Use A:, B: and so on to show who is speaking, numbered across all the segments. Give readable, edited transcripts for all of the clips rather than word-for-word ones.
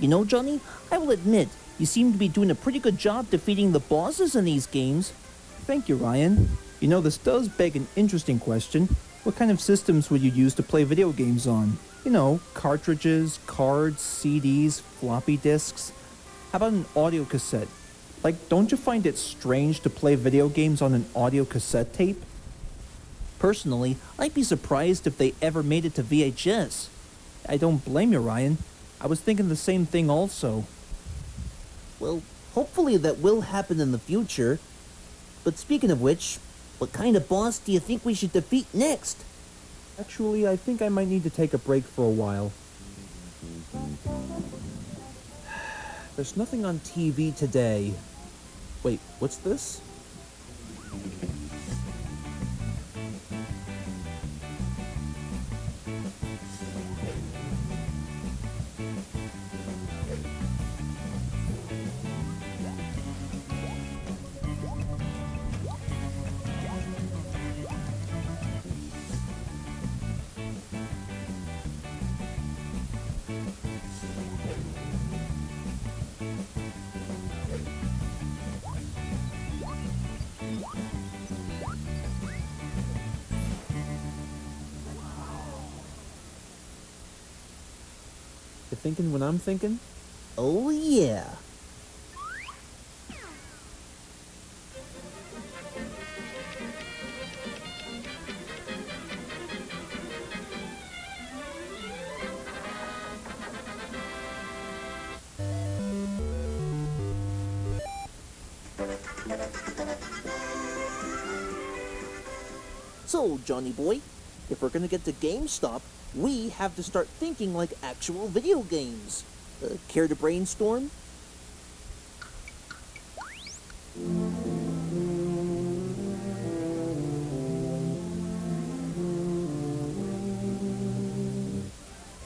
A: You know, Johnny, I will admit, you seem to be doing a pretty good job defeating the bosses in these games.
B: Thank you, Ryan. You know, this does beg an interesting question. What kind of systems would you use to play video games on? You know, cartridges, cards, CDs, floppy disks. How about an audio cassette? Like, don't you find it strange to play video games on an audio cassette tape?
A: Personally, I'd be surprised if they ever made it to VHS.
B: I don't blame you, Ryan. I was thinking the same thing also.
A: Well, hopefully that will happen in the future. But speaking of which, what kind of boss do you think we should defeat next?
B: Actually, I think I might need to take a break for a while. There's nothing on TV today. Wait, what's this? You thinking what I'm thinking?
A: Oh yeah. So, Johnny boy, if we're gonna get to GameStop, we have to start thinking like actual video games. Care to brainstorm?
B: I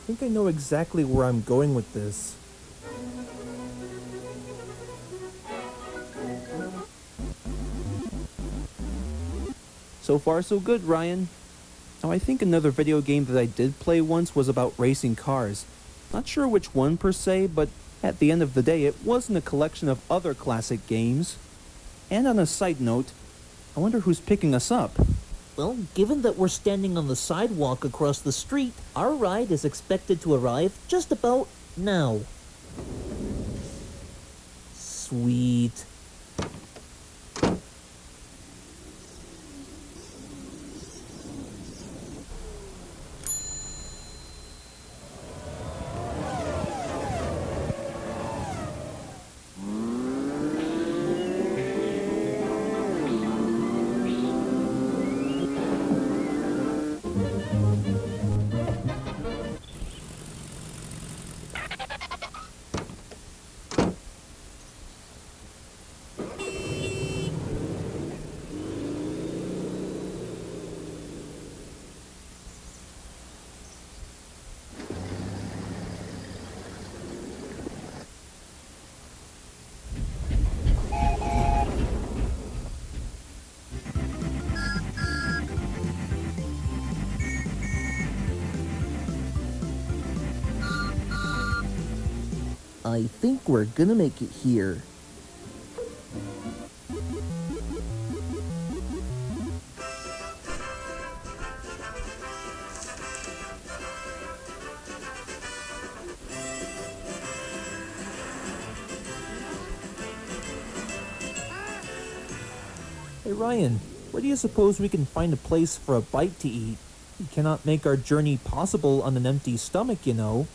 B: think I know exactly where I'm going with this. So far, so good, Ryan. Now, I think another video game that I did play once was about racing cars. Not sure which one per se, but at the end of the day, it wasn't a collection of other classic games. And on a side note, I wonder who's picking us up.
A: Well, given that we're standing on the sidewalk across the street, our ride is expected to arrive just about now. Sweet. I think we're gonna make it here.
B: Hey, Ryan, where do you suppose we can find a place for a bite to eat? We cannot make our journey possible on an empty stomach, you know.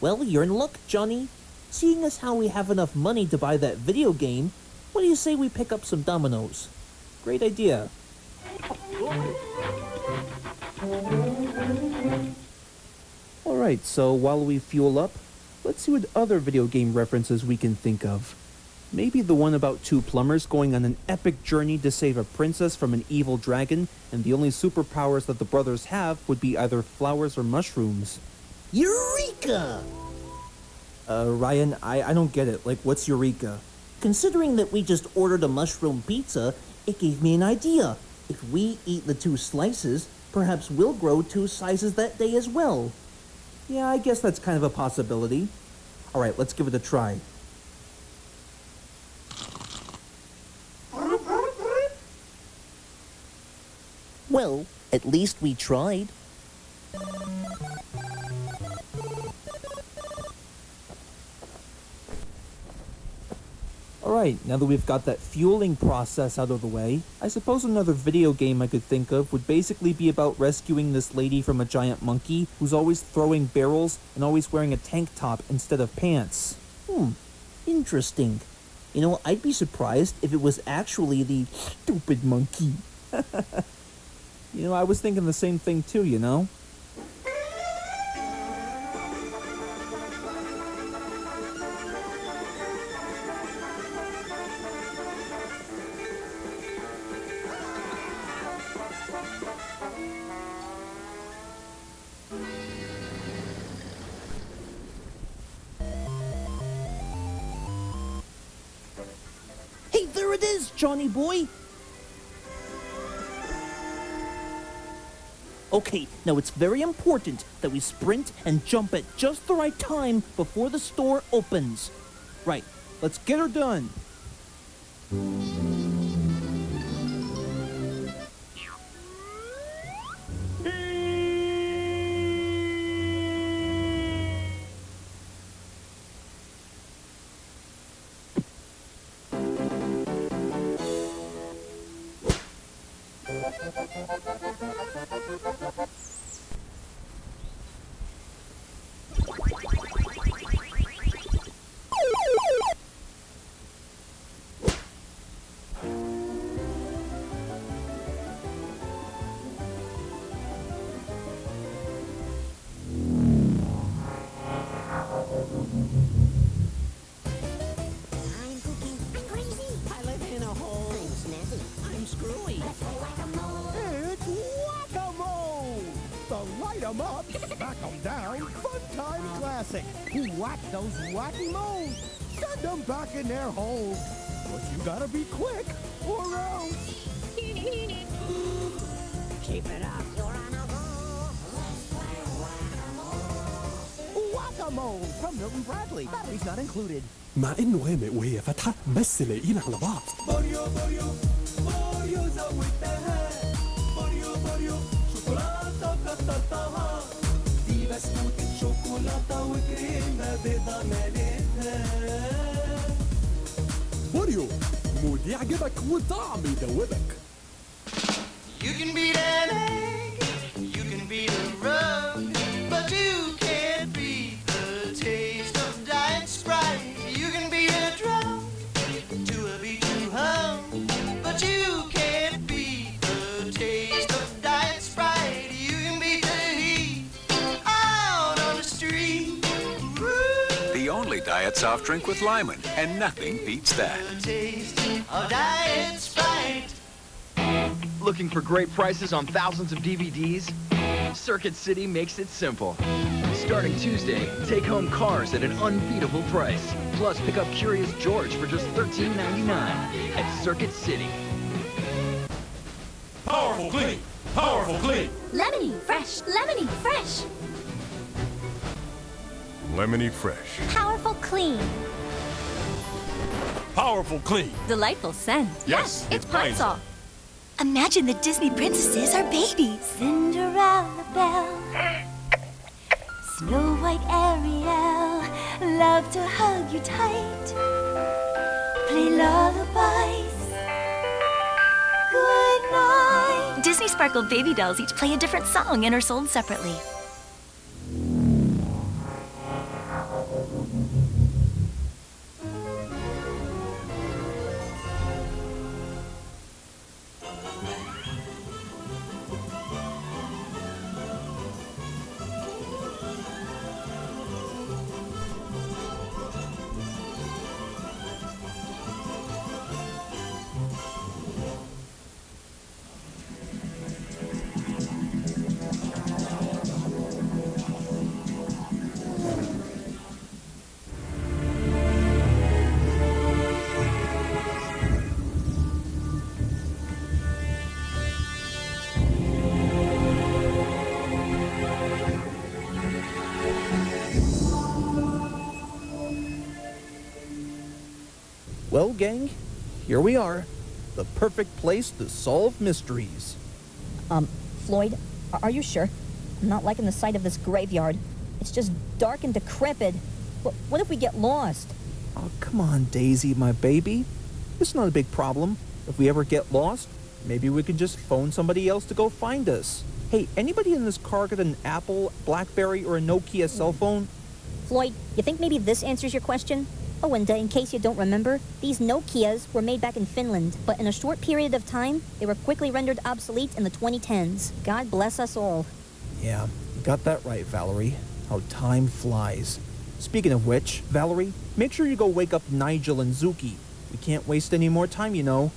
A: Well, you're in luck, Johnny. Seeing as how we have enough money to buy that video game, what do you say we pick up some dominoes?
B: Great idea. Alright, so while we fuel up, let's see what other video game references we can think of. Maybe the one about two plumbers going on an epic journey to save a princess from an evil dragon, and the only superpowers that the brothers have would be either flowers or mushrooms.
A: Eureka!
B: Ryan, I don't get it. Like, what's Eureka?
A: Considering that we just ordered a mushroom pizza, it gave me an idea. If we eat the 2 slices, perhaps we'll grow 2 sizes that day as well.
B: Yeah, I guess that's kind of a possibility. Alright, let's give it a try.
A: Well, at least we tried.
B: Alright, now that we've got that fueling process out of the way, I suppose another video game I could think of would basically be about rescuing this lady from a giant monkey who's always throwing barrels and always wearing a tank top instead of pants.
A: Interesting. You know, I'd be surprised if it was actually the stupid monkey.
B: You know, I was thinking the same thing too, you know?
A: Hey, there it is, Johnny boy! Okay, now it's very important that we sprint and jump at just the right time before the store opens.
B: Right, let's get her done!
C: I'm cooking. I'm crazy. I live in a hole. I'm snazzy. I'm screwy. Let's go whack-a-mole.
D: It's whack-a-mole! The light 'em up, smack 'em down, fun time classic. Who whacked those wacky moles? Send 'em back in their holes. But you gotta be quick, or else.
C: Keep it up. You're on a roll. Let's play whack-a-mole.
D: Whack-a-mole from Milton Bradley. Batteries not included.
E: مع انه غامق وهي فاتحه بس لاقيين على بعض.
F: بوريو بوريو بوريو زودتها بوريو بوريو شوكولاتة كترتها دي بسكوت شوكولاتة وكريمة بيضة مليتها
E: بوريو مود يعجبك وطعم يدوبك.
F: You can beat an egg, you can beat a rug, but you can't beat the taste of Diet Sprite. You can beat a drum to a beat you hum, but you can't beat the taste of Diet Sprite. You can beat the heat out on the street.
G: The only diet soft drink with Lyman, and nothing beats that.
F: The taste of Diet Sprite.
H: Looking for great prices on thousands of DVDs? Circuit City makes it simple. Starting Tuesday, take home Cars at an unbeatable price. Plus, pick up Curious George for just $13.99 at Circuit City.
I: Powerful clean! Powerful clean!
J: Lemony fresh, lemony fresh.
I: Lemony fresh.
J: Powerful clean.
I: Powerful clean!
J: Delightful scent.
I: Yes, it's plain.
J: Pine-Sol. Imagine the Disney princesses are babies. Cinderella Belle, Snow White Ariel, love to hug you tight, play lullabies. Good night. Disney Sparkle baby dolls each play a different song and are sold separately.
B: Well, gang, here we are. The perfect place to solve mysteries.
K: Floyd, are you sure? I'm not liking the sight of this graveyard. It's just dark and decrepit. What if we get lost?
B: Oh, come on, Daisy, my baby. It's not a big problem. If we ever get lost, maybe we can just phone somebody else to go find us. Hey, anybody in this car got an Apple, BlackBerry, or a Nokia cell phone?
K: Floyd, you think maybe this answers your question? Oh, and in case you don't remember, these Nokias were made back in Finland, but in a short period of time, they were quickly rendered obsolete in the 2010s. God bless us all.
B: Yeah, you got that right, Valerie. How time flies. Speaking of which, Valerie, make sure you go wake up Nigel and Zuki. We can't waste any more time, you know.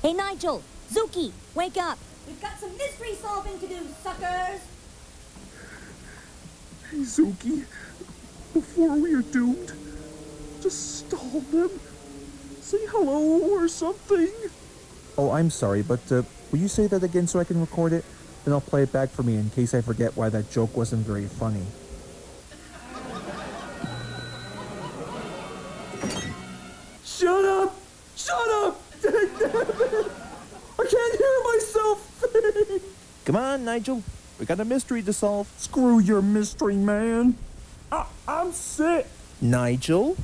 K: Hey, Nigel! Zuki! Wake up! We've got some mystery solving to do, suckers!
E: Hey, Zuki, before we are doomed, just stall them. Say hello or something.
B: Oh, I'm sorry, but will you say that again so I can record it? Then I'll play it back for me in case I forget why that joke wasn't very funny.
E: Shut up! Shut up! I can't hear myself think!
B: Come on, Nigel. We got a mystery to solve.
E: Screw your mystery, man. I'm sick.
B: Nigel,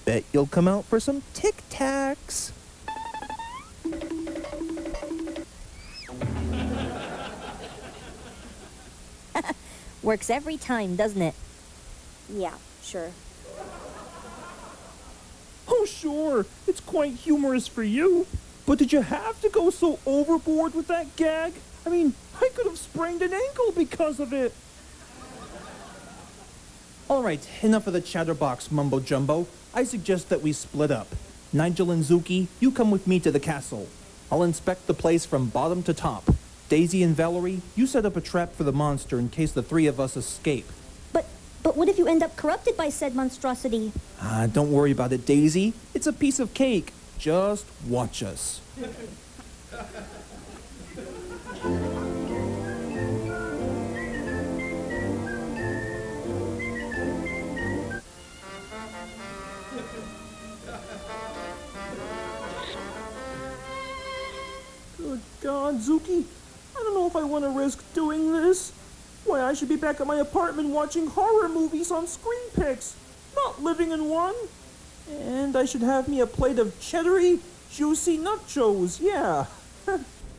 B: bet you'll come out for some Tic Tacs.
K: Works every time, doesn't it? Yeah, sure.
B: Oh, sure. It's quite humorous for you. But did you have to go so overboard with that gag? I mean, I could have sprained an ankle because of it. All right, enough of the chatterbox mumbo-jumbo. I suggest that we split up. Nigel and Zuki, you come with me to the castle. I'll inspect the place from bottom to top. Daisy and Valerie, you set up a trap for the monster in case the three of us escape.
K: But what if you end up corrupted by said monstrosity?
B: Don't worry about it, Daisy. It's a piece of cake. Just watch us.
E: Good God, Zuki. I don't know if I want to risk doing this. Why, I should be back at my apartment watching horror movies on Screen Picks, not living in one. And I should have me a plate of cheddary, juicy nachos, yeah.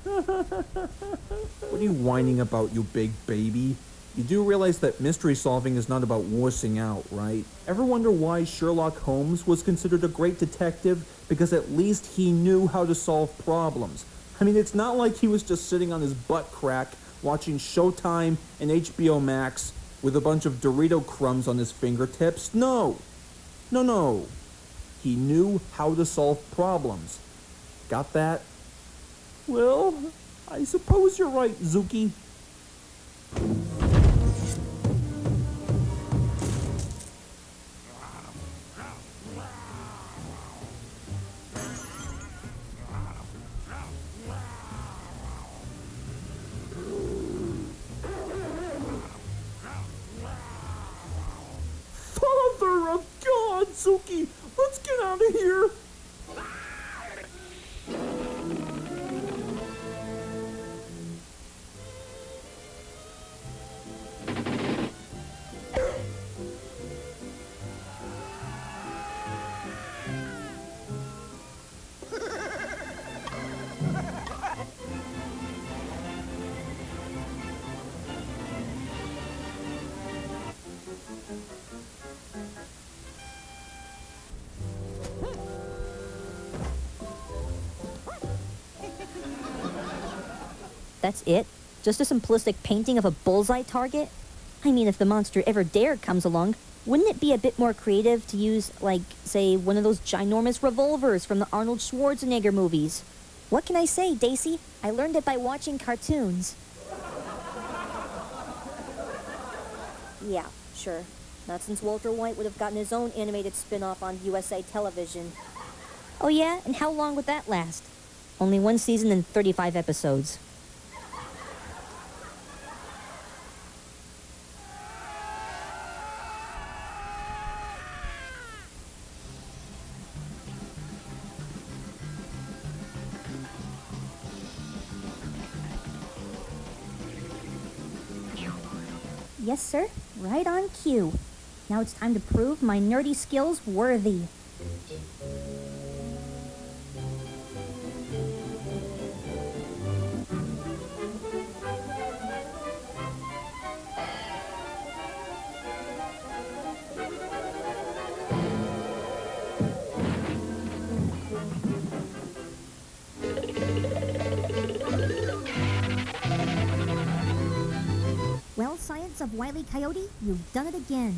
B: What are you whining about, you big baby? You do realize that mystery solving is not about wussing out, right? Ever wonder why Sherlock Holmes was considered a great detective? Because at least he knew how to solve problems. I mean, it's not like he was just sitting on his butt crack watching Showtime and HBO Max with a bunch of Dorito crumbs on his fingertips. No. He knew how to solve problems. Got that?
E: Well, I suppose you're right, Zuki. Father of God, Zuki! Let's get out of here!
K: That's it? Just a simplistic painting of a bullseye target? I mean, if the monster ever dared comes along, wouldn't it be a bit more creative to use, like, say, one of those ginormous revolvers from the Arnold Schwarzenegger movies? What can I say, Daisy? I learned it by watching cartoons. Yeah, sure. Not since Walter White would have gotten his own animated spin-off on USA Television. Oh yeah? And how long would that last? Only one season and 35 episodes. Yes, sir. Right on cue. Now it's time to prove my nerdy skills worthy. Well, Science of Wile E. Coyote, you've done it again.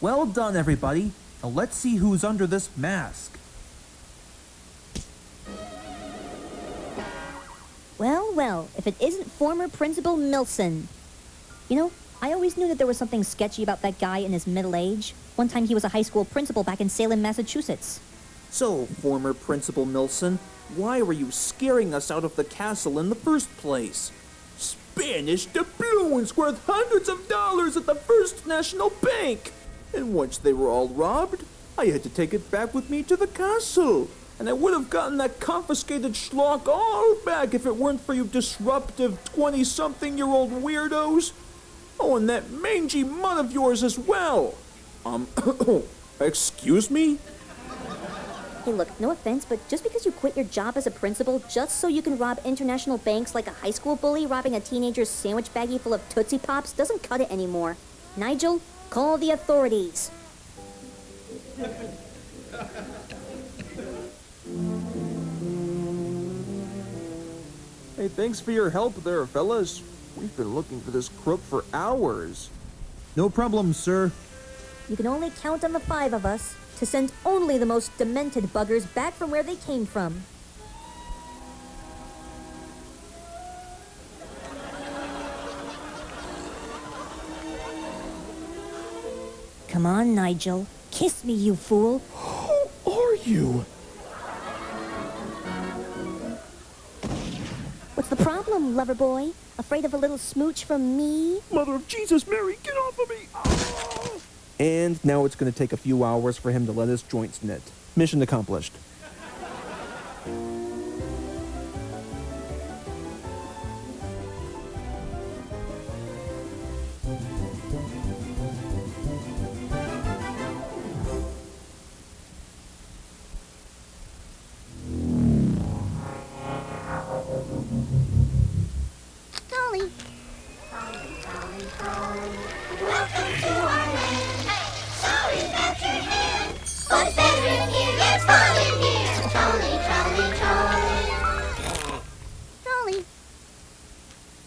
B: Well done, everybody. Now let's see who's under this mask.
K: Well, well, if it isn't former Principal Milson. You know, I always knew that there was something sketchy about that guy in his middle age. One time he was a high school principal back in Salem, Massachusetts.
E: So, former Principal Milson, why were you scaring us out of the castle in the first place? Spanish doubloons worth hundreds of dollars at the First National Bank! And once they were all robbed, I had to take it back with me to the castle. And I would have gotten that confiscated schlock all back if it weren't for you disruptive 20-something-year-old weirdos. Oh, and that mangy mutt of yours as well. Excuse me?
K: Hey, look, no offense, but just because you quit your job as a principal just so you can rob international banks like a high school bully robbing a teenager's sandwich baggie full of Tootsie Pops doesn't cut it anymore. Nigel, call the authorities.
E: Hey, thanks for your help there, fellas. We've been looking for this crook for hours.
B: No problem, sir.
K: You can only count on the 5 of us to send only the most demented buggers back from where they came from. Come on, Nigel. Kiss me, you fool.
E: Who are you?
K: What's the problem, lover boy? Afraid of a little smooch from me?
E: Mother of Jesus, Mary, get off of me! Oh!
B: And now it's going to take a few hours for him to let his joints knit. Mission accomplished.
J: Dolly. Welcome to our land. Sorry about your hair. But it's better in here. Yeah, it's fun in here. Trolley. Dolly.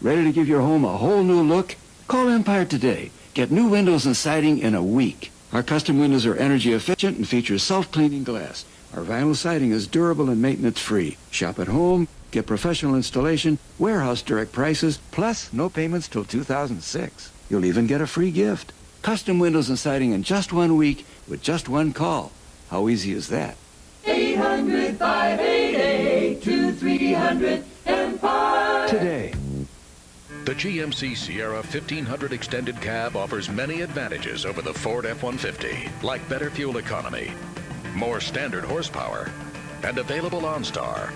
L: Ready to give your home a whole new look? Call Empire today. Get new windows and siding in a week. Our custom windows are energy efficient and feature self-cleaning glass. Our vinyl siding is durable and maintenance-free. Shop at home, get professional installation, warehouse direct prices, plus no payments till 2006. You'll even get a free gift. Custom windows and siding in just 1 week with just one call. How easy is that?
M: 800-588-2300 Empire.
L: Today.
N: The GMC Sierra 1500 Extended Cab offers many advantages over the Ford F-150, like better fuel economy, more standard horsepower, and available OnStar,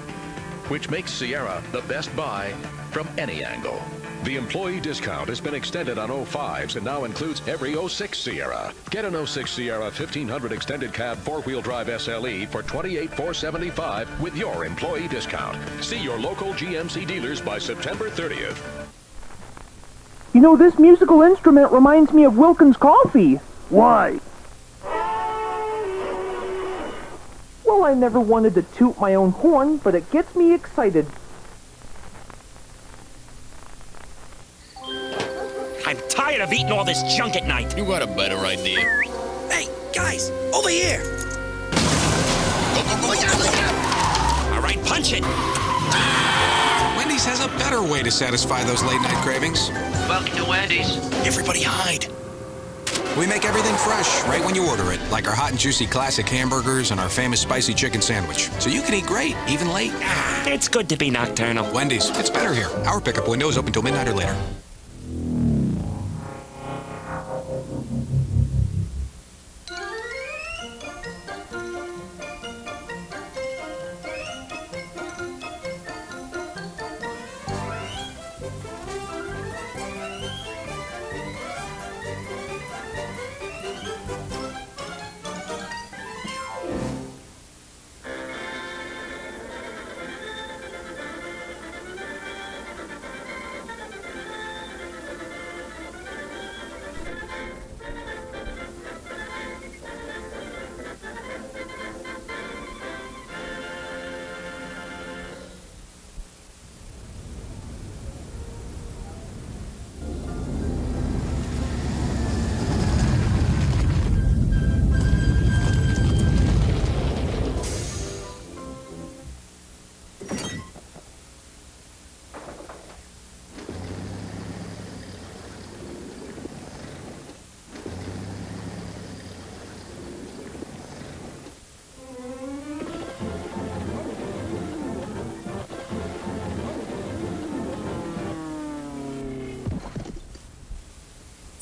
N: which makes Sierra the best buy from any angle. The employee discount has been extended on 05s and now includes every 06 Sierra. Get an 06 Sierra 1500 Extended Cab 4-wheel drive SLE for $28,475 with your employee discount. See your local GMC dealers by September 30th.
E: You know, this musical instrument reminds me of Wilkins Coffee. Why? Well, I never wanted to toot my own horn, but it gets me excited.
O: I'm tired of eating all this junk at night.
P: You got a better idea.
O: Hey, guys, over here.
P: Go.
O: All right, punch it.
P: Wendy's has a better way to satisfy those late-night cravings.
Q: Welcome to Wendy's.
O: Everybody hide.
P: We make everything fresh right when you order it, like our hot and juicy classic hamburgers and our famous spicy chicken sandwich. So you can eat great, even late.
O: It's good to be nocturnal.
P: Wendy's, it's better here. Our pickup window is open till midnight or later.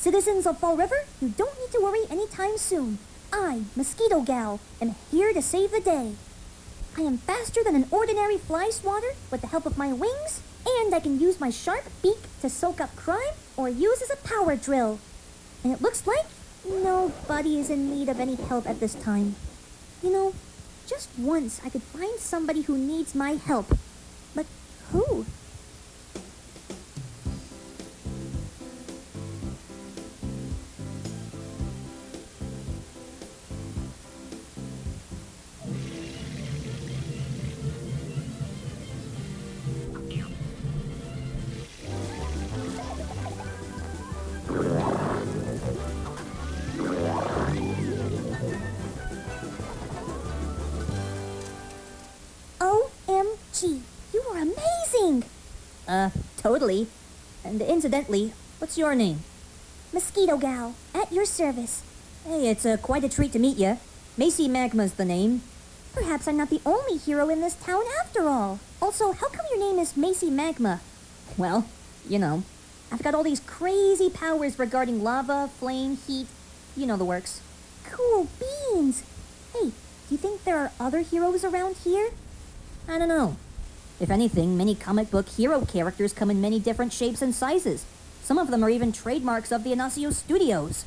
K: Citizens of Fall River, you don't need to worry anytime soon. I, Mosquito Gal, am here to save the day. I am faster than an ordinary fly swatter with the help of my wings, and I can use my sharp beak to soak up crime or use as a power drill. And it looks like nobody is in need of any help at this time. You know, just once I could find somebody who needs my help. But who? OMG, you are amazing! Totally. And incidentally, what's your name? Mosquito Gal, at your service. Hey, it's quite a treat to meet you. Macy Magma's the name. Perhaps I'm not the only hero in this town after all. Also, how come your name is Macy Magma? Well, you know, I've got all these crazy powers regarding lava, flame, heat. You know the works. Cool beans! Hey, do you think there are other heroes around here? I don't know. If anything, many comic book hero characters come in many different shapes and sizes. Some of them are even trademarks of the Inacio studios.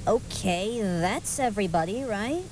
K: Okay, that's everybody, right?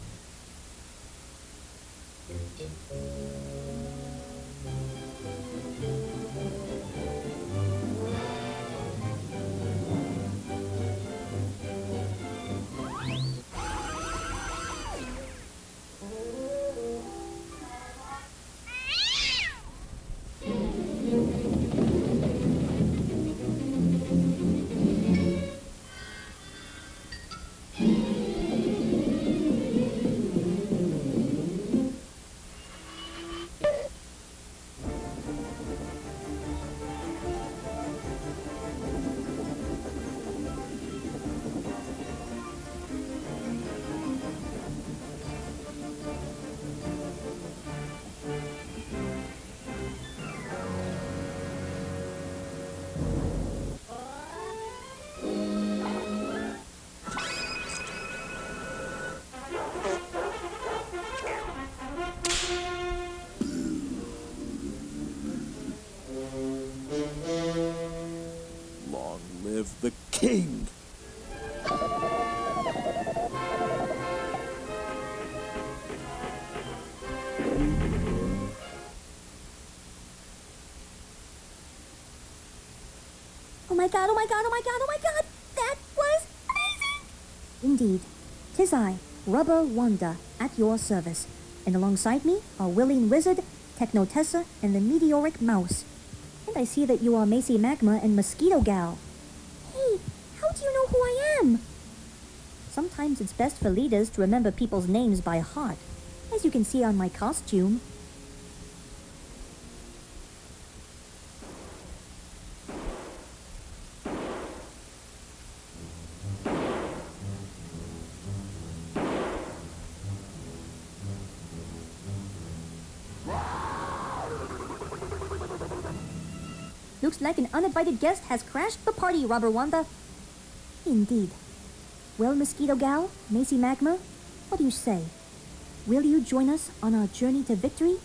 I: Long live the king!
K: Oh my god, oh my god, oh my god, oh my god! That was amazing! Indeed. 'Tis I, Rubber Wanda, at your service. And alongside me are Willing Wizard, Technotessa, and the Meteoric Mouse. And I see that you are Macy Magma and Mosquito Gal. Hey, how do you know who I am? Sometimes it's best for leaders to remember people's names by heart, as you can see on my costume. looks like an uninvited guest has crashed the party, Robber Wanda. Indeed. Well, Mosquito Gal, Macy Magma, what do you say? Will you join us on our journey to victory?